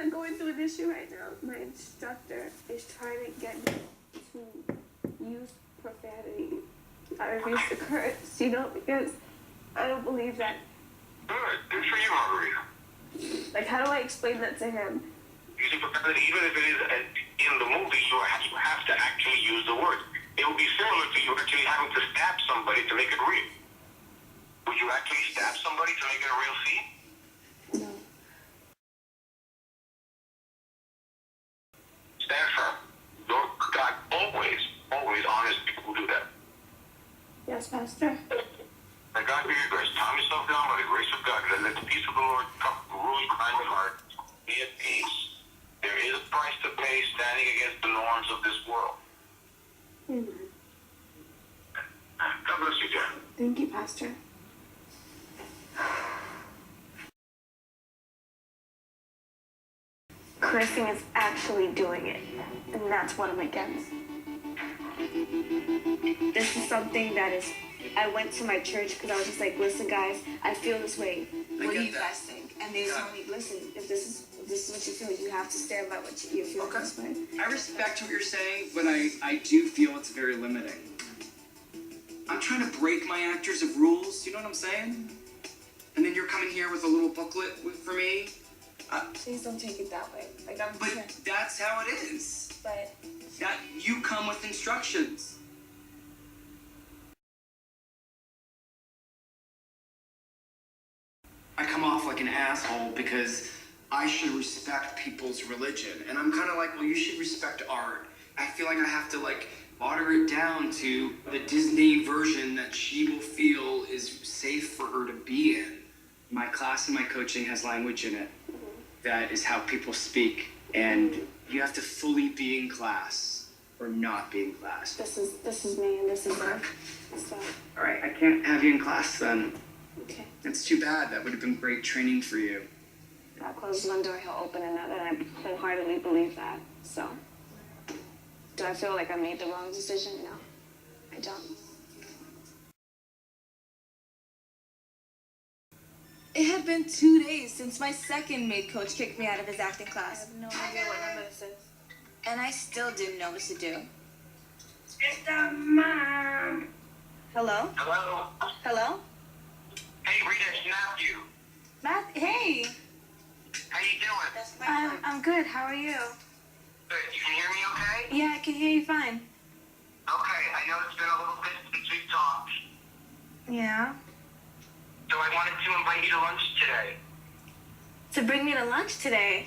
of going through an issue right now. My instructor is trying to get me to use profanity. I refuse to curse, because I don't believe that. Good for you, Margarita. Like, how do I explain that to him? Using profanity, even if it is in the movie, you have to actually use the word. It would be similar to you actually having to stab somebody to make it real. Would you actually stab somebody to make it a real scene? No. Stand firm. Lord God always honors people who do that. Yes, Pastor. Let God be your grace. Calm yourself down by the grace of God. Let the peace of the Lord come rule your mind and heart. Be at peace. There is a price to pay standing against the norms of this world. Amen. God bless you, Jen. Thank you, Pastor. Cursing is actually doing it, and that's what I'm against. This is something that is, I went to my church because I was just like, listen guys, I feel this way. What do you guys think? And they told me, listen, if this is what you feel, you have to stand by what you feel this way. I respect what you're saying, but I do feel it's very limiting. I'm trying to break my actors of rules, you know what I'm saying? And then you're coming here with a little booklet for me. Please don't take it that way. But that's how it is. But that you come with instructions. I come off like an asshole because I should respect people's religion. And I'm kind of like, well, you should respect art. I feel like I have to water it down to the Disney version that she will feel is safe for her to be in. My class and my coaching has language in it. That is how people speak. And you have to fully be in class or not be in class. This is me and this is her. So. All right, I can't have you in class then. Okay. That's too bad. That would have been great training for you. God closes one door, he'll open another, and I wholeheartedly believe that. So, do I feel like I made the wrong decision? No, I don't. It had been 2 days since my second maid coach kicked me out of his acting class. I have no idea what number this is. And I still didn't know what to do. It's the mom. Hello? Hello? Hello? Hey, Rita, it's Matthew. Matt, hey! How you doing? That's my I'm good. How are you? Good. You can hear me okay? Yeah, I can hear you fine. Okay, I know it's been a little bit since we've talked. Yeah. So I wanted to invite you to lunch today. To bring me to lunch today.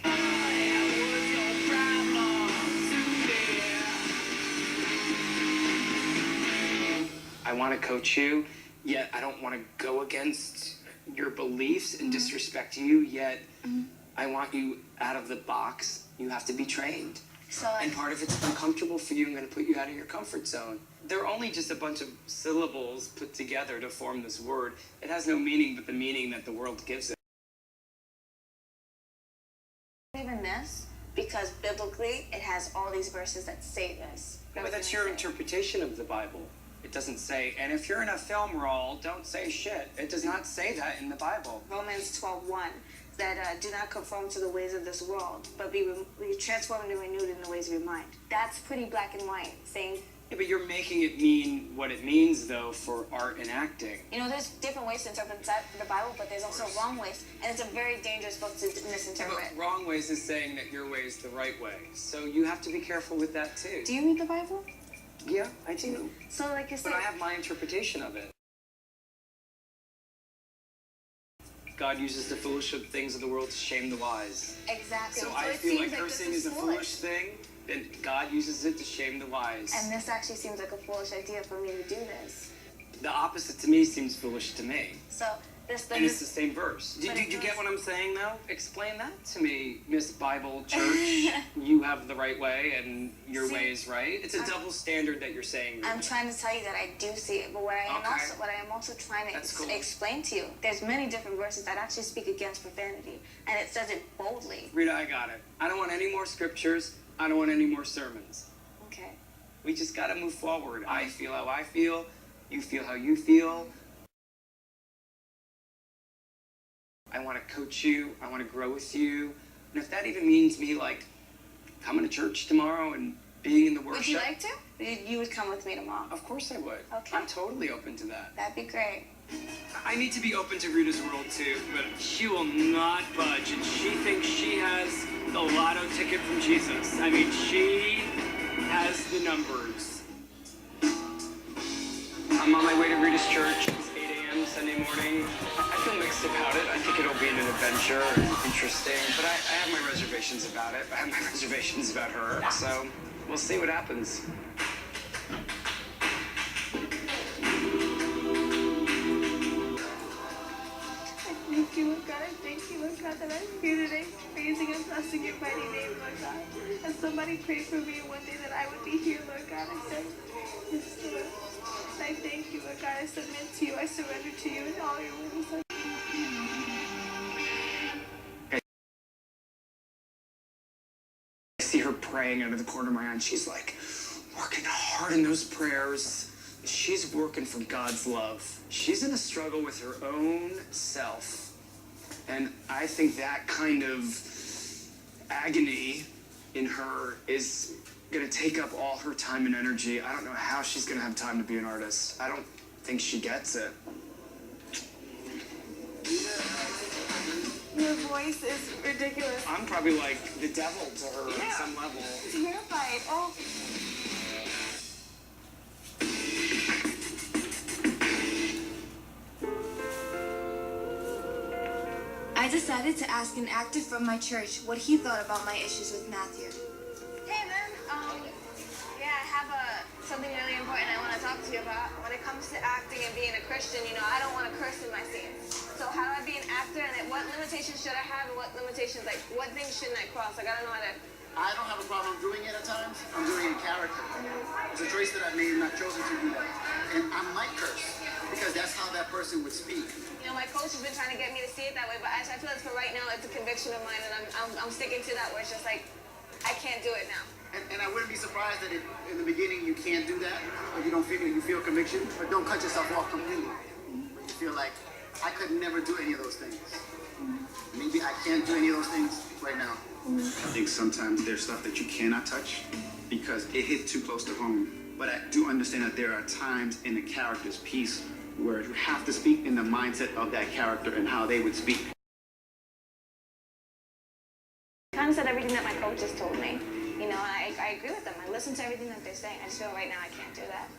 I want to coach you, yet I don't want to go against your beliefs and disrespect you, yet I want you out of the box. You have to be trained. And part of it's uncomfortable for you. I'm going to put you out of your comfort zone. They're only just a bunch of syllables put together to form this word. It has no meaning but the meaning that the world gives it. Even this, because biblically it has all these verses that say this. But that's your interpretation of the Bible. It doesn't say, and if you're in a film role, don't say shit. It does not say that in the Bible. Romans 12:1 that do not conform to the ways of this world, but be transformed and renewed in the ways of your mind. That's pretty black and white, saying. Yeah, but you're making it mean what it means, though, for art and acting. You know, there's different ways to interpret the Bible, but there's also wrong ways, and it's a very dangerous book to misinterpret. But wrong ways is saying that your way is the right way, so you have to be careful with that too. Do you read the Bible? Yeah, I do. So, like I said, but I have my interpretation of it. God uses the foolish things of the world to shame the wise. Exactly. So I feel like cursing is a foolish thing, and God uses it to shame the wise. And this actually seems like a foolish idea for me to do this. The opposite to me seems foolish to me. So this thing. And it's the same verse. Did you get what I'm saying, though? Explain that to me, Miss Bible Church. You have the right way, and your way is right. It's a double standard that you're saying. I'm trying to tell you that I do see it, but what I am also trying to explain to you, there's many different verses that actually speak against profanity, and it says it boldly. Rita, I got it. I don't want any more scriptures. I don't want any more sermons. Okay. We just got to move forward. I feel how I feel. You feel how you feel. I want to coach you. I want to grow with you. And if that even means me, like, coming to church tomorrow and being in the worship. Would you like to? You would come with me tomorrow. Of course I would. Okay. I'm totally open to that. That'd be great. I need to be open to Rita's world too, but she will not budge, and she thinks she has the lotto ticket from Jesus. I mean, she has the numbers. I'm on my way to Rita's church. It's 8 a.m. Sunday morning. I feel mixed about it. I think it'll be an adventure and interesting, but I have my reservations about it. I have my reservations about her, so we'll see what happens. Thank you, Lord God. I thank you, Lord God, that I'm here today praising and blessing your mighty name, Lord God. And somebody prayed for me one day that I would be here, Lord God. I said, yes, Lord. I thank you, Lord God. I submit to you. I surrender to you in all your ways. I see her praying out of the corner of my eye, and she's like working hard in those prayers. She's working for God's love. She's in a struggle with her own self. And I think that kind of agony in her is going to take up all her time and energy. I don't know how she's going to have time to be an artist. I don't think she gets it. Your voice is ridiculous. I'm probably like the devil to her on some level. Terrified. Oh. I decided to ask an actor from my church what he thought about my issues with Matthew. Hey, man. Yeah, I have something really important I want to talk to you about. When it comes to acting and being a Christian, I don't want to curse in my scenes. So how do I be an actor, and what limitations should I have, and what limitations, what things shouldn't I cross? I gotta know how to. I don't have a problem doing it at times. I'm doing a character. It's a choice that I've made, and I've chosen to do that. And I might curse, because that's how that person would speak. My coach has been trying to get me to see it that way, but I feel like for right now, it's a conviction of mine, and I'm sticking to that, where it's just like, I can't do it now. And I wouldn't be surprised that in the beginning you can't do that, or you feel conviction, but don't cut yourself off completely. You feel like, I could never do any of those things. Maybe I can't do any of those things right now. I think sometimes there's stuff that you cannot touch because it hits too close to home. But I do understand that there are times in the character's piece where you have to speak in the mindset of that character and how they would speak. I kind of said everything that my coaches told me, and I agree with them. I listen to everything that they're saying. I just feel right now I can't do that.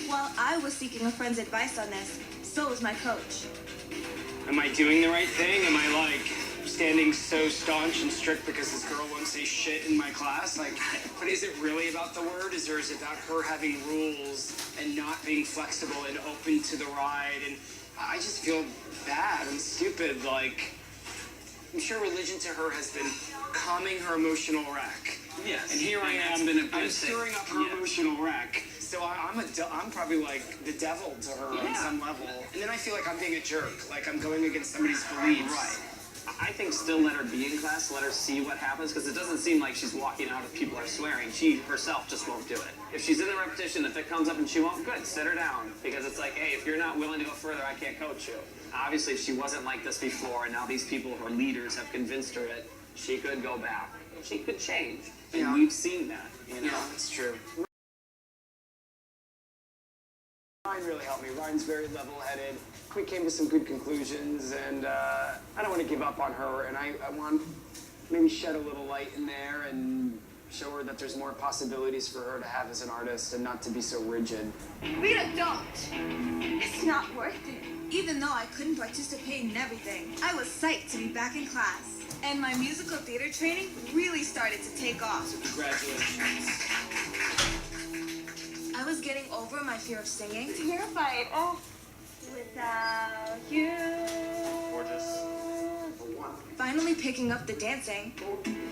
While I was seeking a friend's advice on this, so was my coach. Am I doing the right thing? Am I standing so staunch and strict because this girl won't say shit in my class? But is it really about the word? Is it about her having rules and not being flexible and open to the ride? And I just feel bad and stupid. I'm sure religion to her has been calming her emotional wreck. Yes. And here I am, I'm stirring up her emotional wreck. So I'm probably like the devil to her on some level. And then I feel like I'm being a jerk, like I'm going against somebody's beliefs. Right. I think still let her be in class, let her see what happens, because it doesn't seem like she's walking out if people are swearing. She herself just won't do it. If she's in the repetition, if it comes up and she won't, good, sit her down. Because it's like, hey, if you're not willing to go further, I can't coach you. Obviously, if she wasn't like this before, and now these people, her leaders, have convinced her that she could go back. She could change. And we've seen that, Yeah, that's true. Ryan really helped me. Ryan's very level-headed. We came to some good conclusions, and I don't want to give up on her, and I want maybe shed a little light in there and show her that there's more possibilities for her to have as an artist and not to be so rigid. Rita, don't! It's not worth it. Even though I couldn't participate in everything, I was psyched to be back in class. And my musical theater training really started to take off. Congratulations. I was getting over my fear of singing. Terrified. Oh. Without you. Gorgeous. Finally picking up the dancing.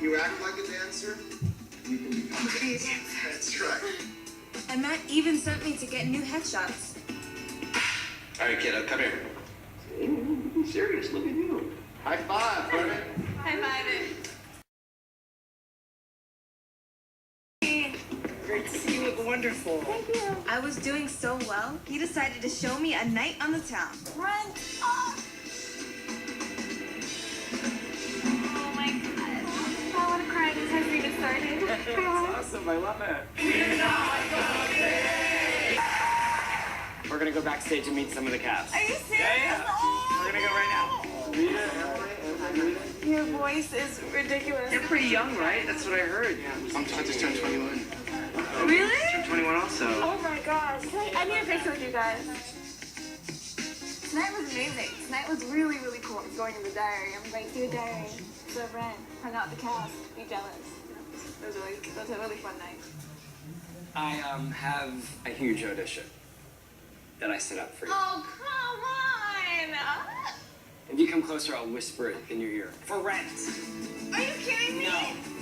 You act like a dancer, you can become a dancer. That's right. And Matt even sent me to get new headshots. All right, kiddo, come here. Serious, look at you. High five, buddy. High five it. Great to see you. Look wonderful. Thank you. I was doing so well, he decided to show me a night on the town. Run. Oh. awesome. I love it. We're gonna go backstage and meet some of the cast. Are you serious? Yeah. Oh, We're gonna go right now. Rita, Emily, and Rita. your voice is ridiculous. You're pretty young, right? That's what I heard. I just turned 21. Really? You're 21 also. Oh my gosh. I need a picture with you guys. Tonight was amazing. Tonight was really, really cool. I'm going in the diary. I'm going through a diary. So Ren, hung out with the cast, be jealous. It was a really fun night. I have a huge audition that I set up for you. Oh, come on! If you come closer, I'll whisper it in your ear. For rent. Are you kidding me? No.